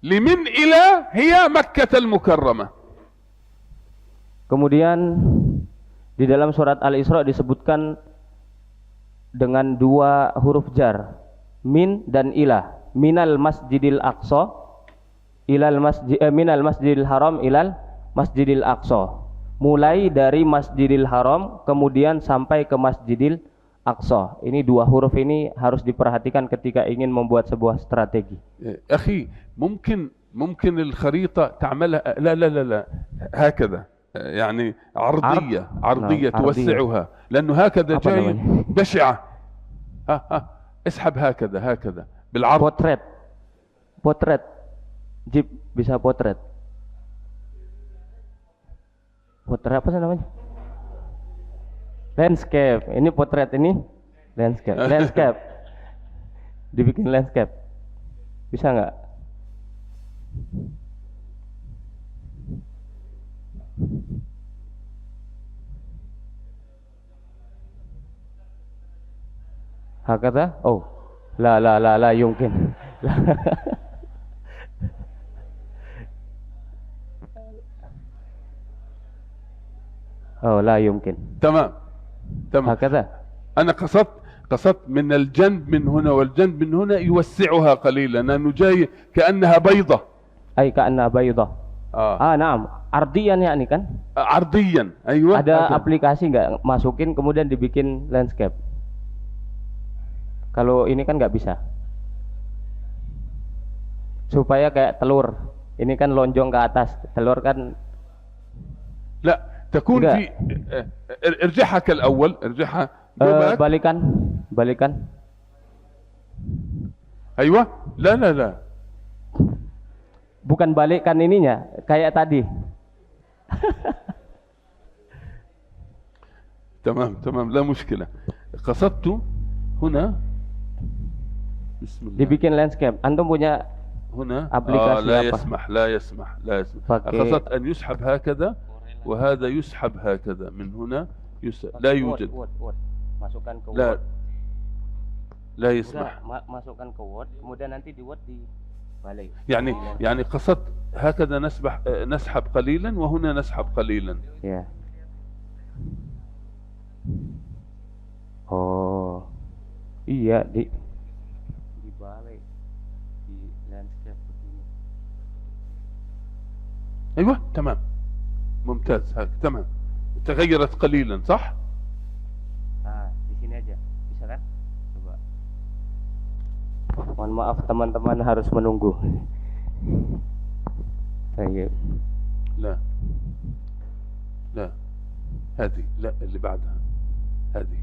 لمن إلى هي مكة المكرمة. Kemudian di dalam surat Al-Isra disebutkan dengan dua huruf jar, min dan ilah. Minal masjidil aqsa ilal masjid, minal masjidil haram ilal masjidil aqsa. Mulai dari Masjidil Haram kemudian sampai ke Masjidil Aqsa. Ini dua huruf ini harus diperhatikan ketika ingin membuat sebuah strategi. أخي ممكن الخريطة تعملها لا هكذا، يعني عرضية عرضية. توسعها، لأنه هكذا apa جاي namanya؟ بشعة. اسحب هكذا بالعرض. Potret. Jeep bisa potret. Potret apa sih namanya? Landscape. Ini potret, ini landscape. Dibikin landscape. Bisa nggak? Hakata? Oh, la yumkin. Oh, la yumkin. تمام. هكذا. أنا قصدت من الجنب من هنا والجنب من هنا يوسعها قليلا، لأنه جاي كأنها بيضة. أي كأنها بيضة. نعم. Ardian ya ini kan? عرضيا. أيوة. Ada aplikasi nggak masukin kemudian dibikin landscape? Kalau ini kan nggak bisa. Supaya kayak telur. Ini kan lonjong ke atas. Telur kan. لا تكون في ارجعها كالأول. ارجعها. balikan. أيوة. لا bukan balikkan ininya kayak tadi. تمام لا مشكلة. قصدت هنا. بسم الله. dibikin landscape. Antum punya هنا aplikasi لا يسمح. قصدت أن يسحب هكذا وهذا يسحب هكذا من هنا. لا يوجد. masukkan ke لا Word. لا يسمح. masukkan ke Word kemudian nanti di Word dibalik. يعني قصدت هكذا نسحب قليلا وهنا نسحب قليلا. Ya. Oh. Iya dibalik di landscape begini. ايوه تمام ممتاز. هيك تمام. تغيرت قليلا صح. Di sini aja bisa kan? Coba. Mohon maaf teman-teman harus menunggu. Baik. لا هذه لا اللي بعدها هذه.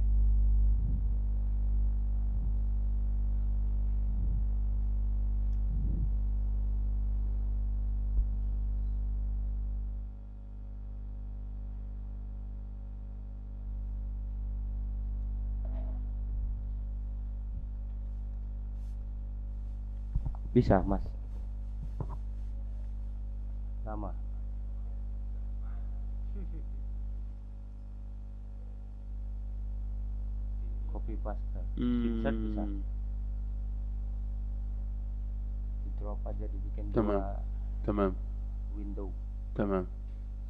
Bisa mas. Sama. Copy paste. Insert bisa. Di drop aja dibikin dua تمام window. تمام.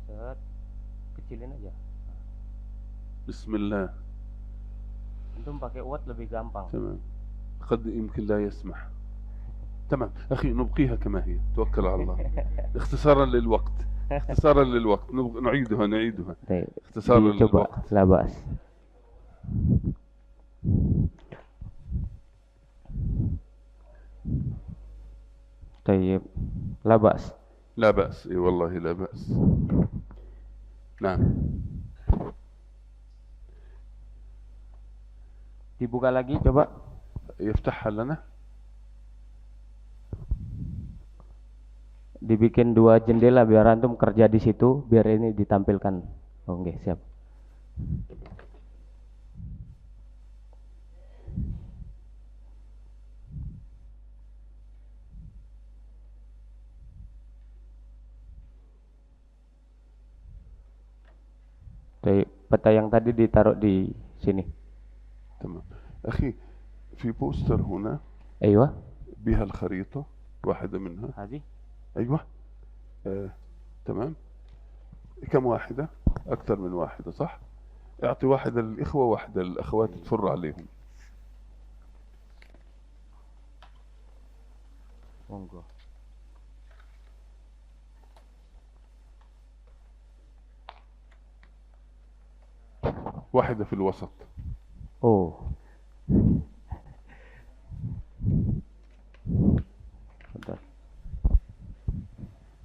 Set. Kecilin aja. بسم الله. Antum pakai Word lebih gampang. تمام. قد يمكن لا يسمح. تمام أخي نبقيها كما هي. توكل على الله. اختصارا للوقت. نعيدها. اختصارا للوقت. لا بأس. طيب لا بأس. لا بأس. اي والله لا بأس. نعم. Dibuka lagi coba. يفتحها لنا. Dibikin dua jendela biar antum kerja di situ, biar ini ditampilkan. Oke, siap. Peta yang tadi ditaruh di sini. تمام. أخي في بوستر هنا. أيوة. بها الخريطة واحدة منها. هذه. أيوة. تمام. كم واحدة؟ أكثر من واحدة صح؟ اعطي واحدة للإخوة وواحدة للأخوات تفر عليهم. واحدة في الوسط.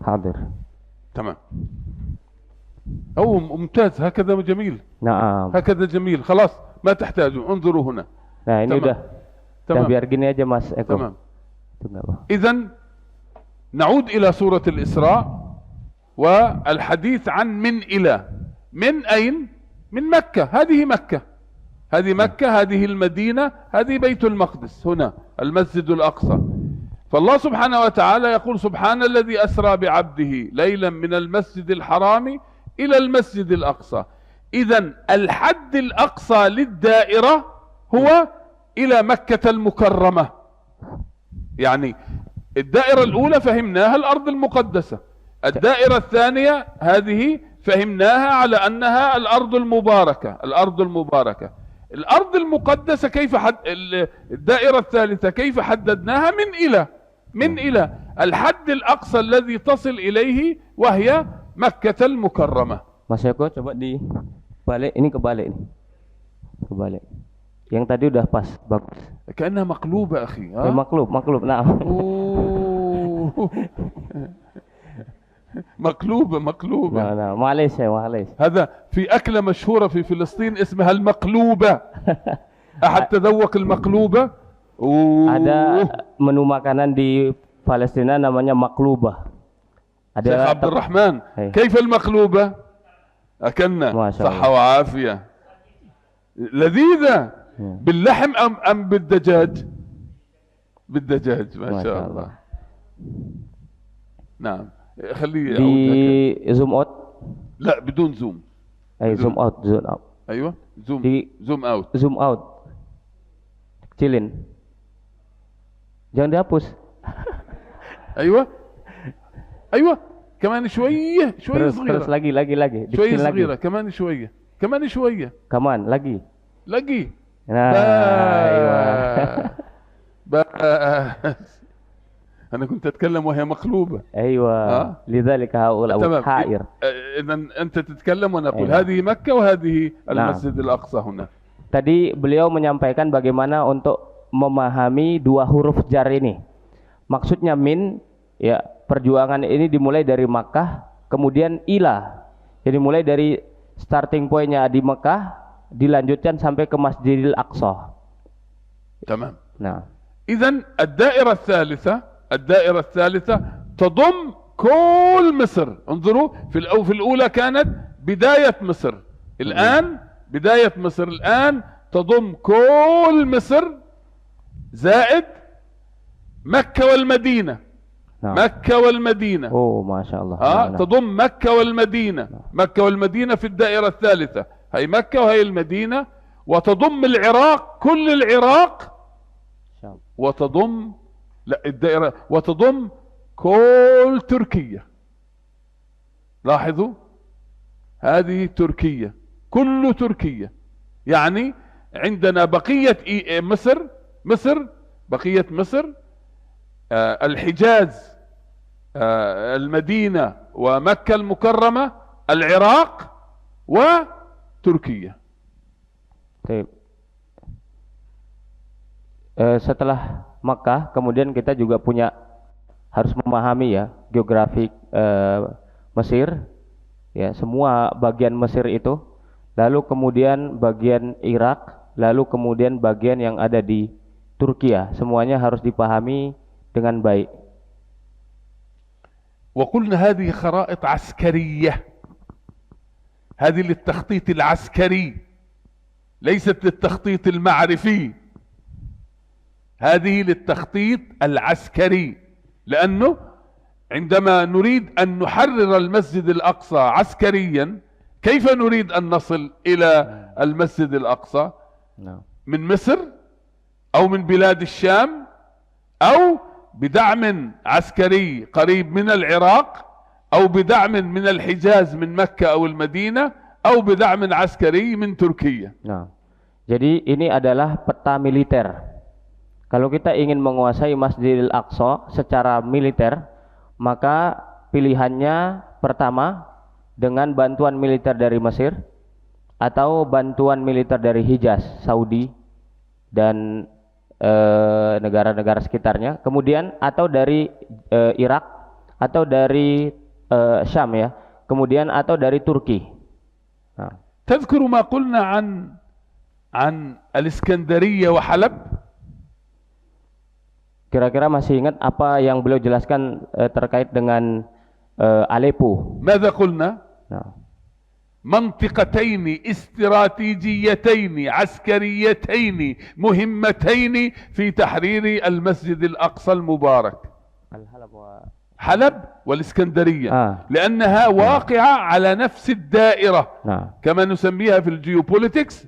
حاضر. تمام. ممتاز، هكذا جميل. نعم. هكذا جميل، خلاص ما تحتاجوا، انظروا هنا. Nah ini udah. تمام. biar gini aja Mas Eko. تمام. إذن نعود إلى سورة الإسراء والحديث عن من إلى. من أين؟ من مكة. هذه مكة، هذه مكة، هذه المدينة، هذه بيت المقدس، هنا المسجد الأقصى. فالله سبحانه وتعالى يقول: سبحان الذي أسرى بعبده ليلا من المسجد الحرام إلى المسجد الأقصى. إذن الحد الأقصى للدائرة هو إلى مكة المكرمة. يعني الدائرة الأولى فهمناها الأرض المقدسة، الدائرة الثانية هذه فهمناها على أنها الأرض المباركة. الأرض المباركة، الأرض المقدسة كيف الدائرة الثالثة كيف حددناها؟ من إلى الحد الأقصى الذي تصل إليه وهي مكة المكرمة. Mas Eko coba dibalik, ini kebalik nih. Kebalik. Yang tadi udah pas, bagus. كأنها مقلوبة أخي. مقلوب نعم. مقلوبة. نعم معلش. هذا في أكلة مشهورة في فلسطين اسمها المقلوبة. أحد تذوق المقلوبة؟ Ada menu makanan di Palestina namanya maklubah. شيخ عبد الرحمن كيف المقلوبة؟ أكلنا صحة وعافية، لذيذة. باللحم أم بالدجاج؟ بالدجاج ما شاء الله. نعم خليه di zoom out. لا بدون زوم. zoom out. أيوة زوم out. Kecilin, jangan dihapus. أيوة كمان شوية صغيرة. terus lagi شوية صغيرة كمان شوية كمان lagi. Nah, بس أنا كنت أتكلم وهي مقلوبة. أيوة. لذلك هؤلاء حائر. إذا أنت تتكلم وأنا أقول هذه مكة وهذه المسجد الأقصى هنا. Tadi beliau menyampaikan bagaimana untuk memahami dua huruf jar ini. Maksudnya min, ya, perjuangan ini dimulai dari Makkah, kemudian ila. Jadi mulai dari starting pointnya di Makkah, dilanjutkan sampai ke Masjidil Aqsa. تمام. نعم. إذن الدائرة الثالثة تضم كل مصر. انظروا في الأولى كانت بداية مصر، الآن بداية مصر، الآن تضم كل مصر زائد مكة والمدينة. نعم. مكة والمدينة. ما شاء الله. تضم مكة والمدينة. مكة والمدينة في الدائرة الثالثة، هي مكة وهي المدينة، وتضم العراق، كل العراق، وتضم الدائرة، وتضم كل تركيا. لاحظوا هذه تركيا، كل تركيا. يعني عندنا بقية مصر، بقية مصر، الحجاز، المدينة ومكة المكرمة، العراق وتركيا. طيب. Setelah Makkah, kemudian kita juga harus memahami ya geografi Mesir, ya, semua bagian Mesir itu, lalu kemudian bagian Irak, lalu kemudian bagian yang ada di Turkiya, semuanya harus dipahami dengan baik. وقلنا هذه خرائط عسكرية، هذه للتخطيط العسكري ليست للتخطيط المعرفي، هذه للتخطيط العسكري. لأنه عندما نريد أن نحرر المسجد الأقصى عسكريا، كيف نريد أن نصل إلى المسجد الأقصى؟ من مصر أو من بلاد الشام أو بدعم عسكري قريب من العراق أو بدعم من الحجاز من مكة أو المدينة أو بدعم عسكري من تركيا. Nah, jadi ini adalah peta militer. Kalau kita ingin menguasai Masjidil Aqsa secara militer, maka pilihannya pertama dengan bantuan militer dari Mesir atau bantuan militer dari Hijaz, Saudi dan negara-negara sekitarnya, kemudian atau dari Irak atau dari Syam ya, kemudian atau dari Turki. Nah. تذكر ما قلنا عن الإسكندرية وحلب؟ Kira-kira masih ingat apa yang beliau jelaskan terkait dengan Aleppo? ماذا قلنا؟ Nah. منطقتين استراتيجيتين عسكريتين مهمتين في تحرير المسجد الأقصى المبارك، حلب والإسكندرية، لأنها واقعة على نفس الدائرة كما نسميها في الجيوبوليتكس،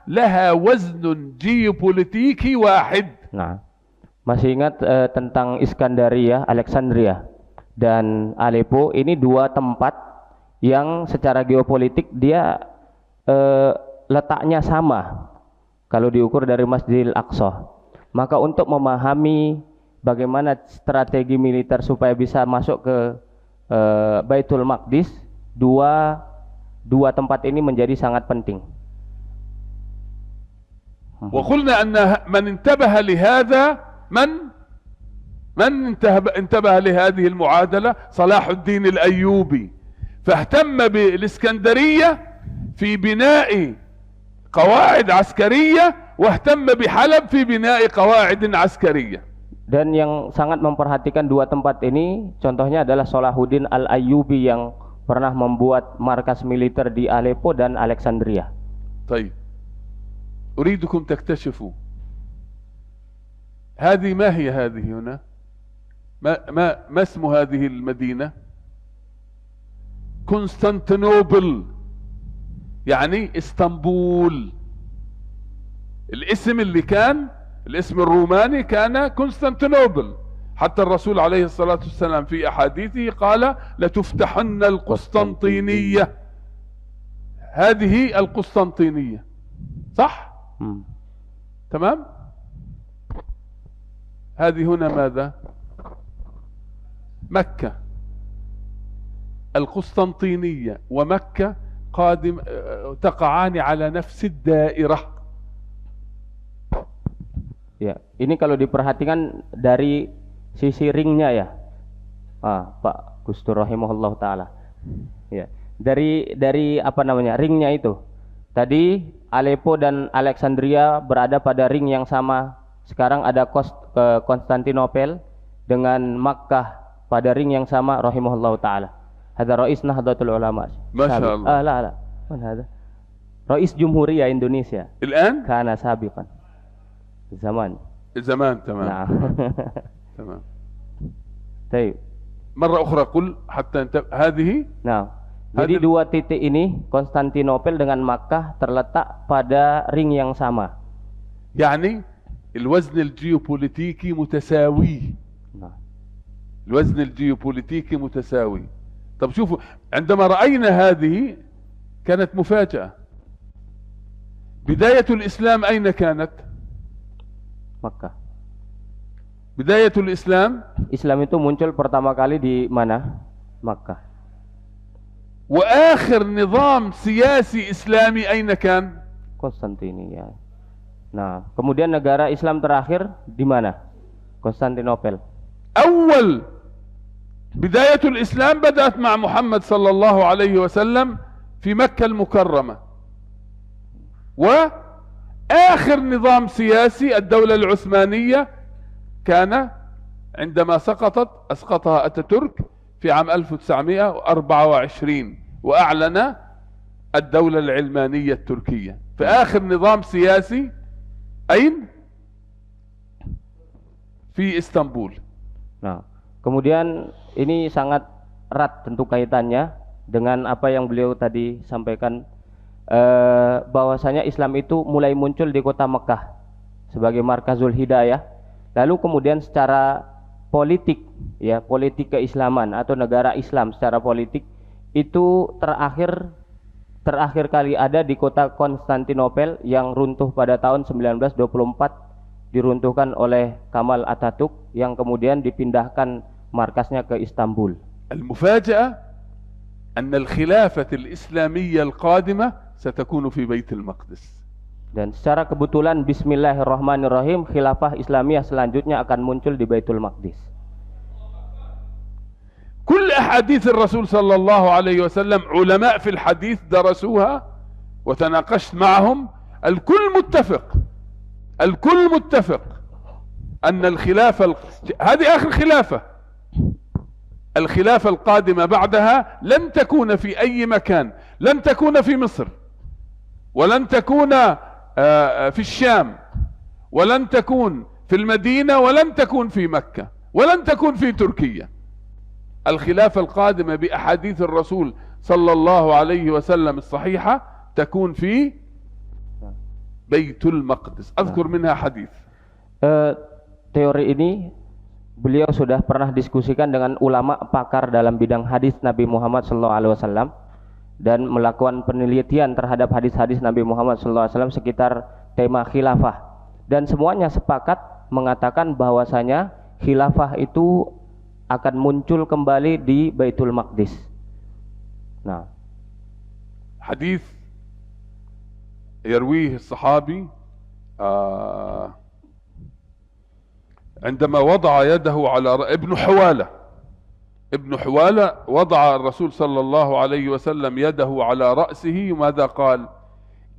لها وزن جيوبوليتيكي واحد. Masih ingat tentang Iskandaria, Alexandria dan Aleppo, ini dua tempat yang secara geopolitik dia letaknya sama kalau diukur dari Masjidil Aqsa. Maka untuk memahami bagaimana strategi militer supaya bisa masuk ke Baitul Maqdis, dua tempat ini menjadi sangat penting. وقلنا أن من انتبه لهذا من انتبه لهذه المعادلة صلاح الدين الأيوبي، فاهتم بالإسكندرية في بناء قواعد عسكرية واهتم بحلب في بناء قواعد عسكرية. Dan yang sangat memperhatikan dua tempat ini contohnya adalah Salahuddin Al-Ayyubi yang pernah membuat markas militer di Aleppo dan Alexandria. طيب أريدكم تكتشفوا هذه ما هي هذه هنا؟ ما اسم هذه المدينة؟ قسطنطينوبل، يعني اسطنبول. الاسم اللي كان الاسم الروماني كان قسطنطينوبل، حتى الرسول عليه الصلاة والسلام في أحاديثه قال لتفتحن القسطنطينية. هذه القسطنطينية صح؟ تمام. هذه هنا ماذا؟ مكة. القسطنطينية ومكة تقعان على نفس الدائرة. Ya, ini kalau diperhatikan dari sisi ringnya ya, Pak Gustur rahimahullah taala. Ya, dari apa namanya ringnya itu. Tadi Aleppo dan Alexandria berada pada ring yang sama. Sekarang ada Konstantinopel dengan Makkah pada ring yang sama rahimahullah taala. Hadza Rais Nahdlatul Ulama. Masyaallah. La. Man hada? Rais Jumhuriyah Indonesia. الآن؟ Kana sabiqan. Zaman. تمام. Nah. تمام. طيب. مرة أخرى قل حتى هذه. Nah, jadi dua titik ini Konstantinopel dengan Makkah terletak pada ring yang sama. يعني الوزن الجيوبوليتيكي متساوي. الوزن الجيوبوليتيكي متساوي. طب شوفوا عندما رأينا هذه كانت مفاجأة. بداية الإسلام أين كانت؟ Makkah. بداية الإسلام Islam itu muncul pertama kali di mana? Makkah. وآخر نظام سياسي إسلامي أين كان؟ Konstantinia. Nah, kemudian negara Islam terakhir di mana? Konstantinopel. أول بداية الإسلام بدأت مع محمد صلى الله عليه وسلم في مكة المكرمة، وآخر نظام سياسي الدولة العثمانية كان عندما أسقطها أتاتورك في عام 1924 وأعلن الدولة العلمانية التركية. فآخر نظام سياسي أين؟ في اسطنبول. Nah, kemudian ini sangat erat tentu kaitannya dengan apa yang beliau tadi sampaikan, bahwasanya Islam itu mulai muncul di kota Mekah sebagai markazul hidayah, Lalu kemudian secara politik, ya, politik keislaman atau negara Islam secara politik itu terakhir kali ada di kota Konstantinopel yang runtuh pada tahun 1924, diruntuhkan oleh Kamal Atatürk yang kemudian dipindahkan markasnya ke Istanbul. المفاجأة أن الخلافة الإسلامية القادمة ستكون في بيت المقدس. Dan secara kebetulan bismillahirrahmanirrahim, khilafah Islamiyah selanjutnya akan muncul di Baitul Maqdis. كل أحاديث الرسول صلى الله عليه وسلم علماء في الحديث درسوها وتناقشت معهم، الكل متفق أن هذه آخر خلافة. الخلافة القادمة بعدها لن تكون في أي مكان، لن تكون في مصر، ولن تكون في الشام، ولن تكون في المدينة، ولن تكون في مكة، ولن تكون في تركيا. الخلافة القادمة بأحاديث الرسول صلى الله عليه وسلم الصحيحة تكون في بيت المقدس. أذكر منها حديث. Teori ini beliau sudah pernah diskusikan dengan ulama pakar dalam bidang hadis Nabi Muhammad SAW dan melakukan penelitian terhadap hadis-hadis Nabi Muhammad SAW sekitar tema khilafah, dan semuanya sepakat mengatakan bahwasanya khilafah itu akan muncul kembali di Baitul Maqdis. Nah, hadis يرويه الصحابي عندما وضع يده على ابن حوالة وضع الرسول صلى الله عليه وسلم يده على رأسه، وماذا قال؟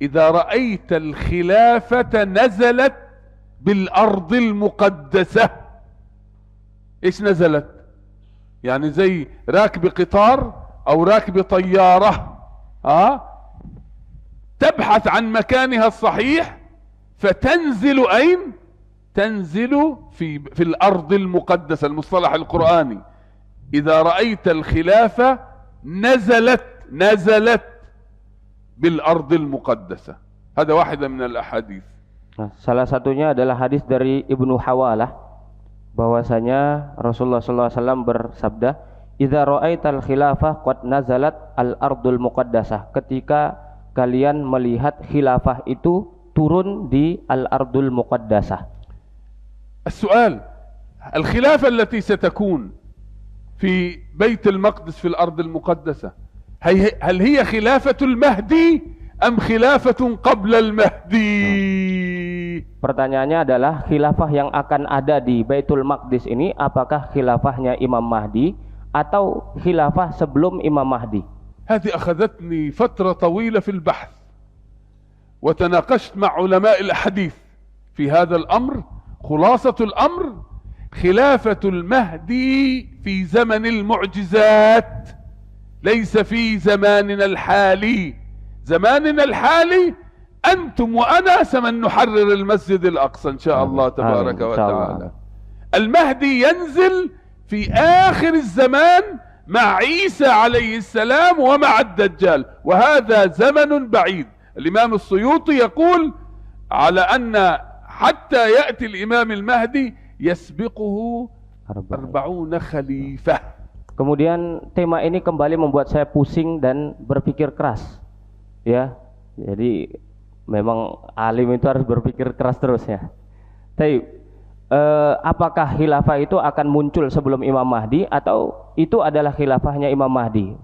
إذا رأيت الخلافة نزلت بالأرض المقدسة. إيش نزلت؟ يعني زي راكب قطار أو راكب طيارة تبحث عن مكانها الصحيح فتنزل أين؟ تنزل في الأرض المقدسة، المصطلح القرآني. إذا رأيت الخلافة نزلت بالأرض المقدسة. هذا واحدة من الأحاديث. Nah, salah satunya adalah hadis dari Ibnu Hawalah bahwasanya Rasulullah SAW bersabda, "Idza ra'aital khilafah qad nazalat al-ardul muqaddasah." Ketika kalian melihat khilafah itu turun di al-ardul muqaddasah. السؤال: الخلافة التي ستكون في بيت المقدس في الأرض المقدسة هل هي خلافة المهدي أم خلافة قبل المهدي؟ Pertanyaannya adalah khilafah yang akan ada di Baitul Maqdis ini apakah khilafahnya Imam Mahdi atau khilafah sebelum Imam Mahdi? هذه أخذتني فترة طويلة في البحث وتناقشت مع علماء الحديث في هذا الأمر. خلاصة الأمر: خلافة المهدي في زمن المعجزات، ليس في زماننا الحالي. زماننا الحالي أنتم وأنا سمن نحرر المسجد الأقصى إن شاء الله تبارك وتعالى. المهدي ينزل في آخر الزمان مع عيسى عليه السلام ومع الدجال، وهذا زمن بعيد. الإمام السيوطي يقول على أن حتى يأتي الإمام المهدي يسبقه 40 خليفة. Kemudian tema ini kembali membuat saya pusing dan berpikir keras, ya. Jadi memang alim itu harus berpikir keras terus, ya. Tapi apakah khilafah itu akan muncul sebelum Imam Mahdi atau itu adalah khilafahnya Imam Mahdi?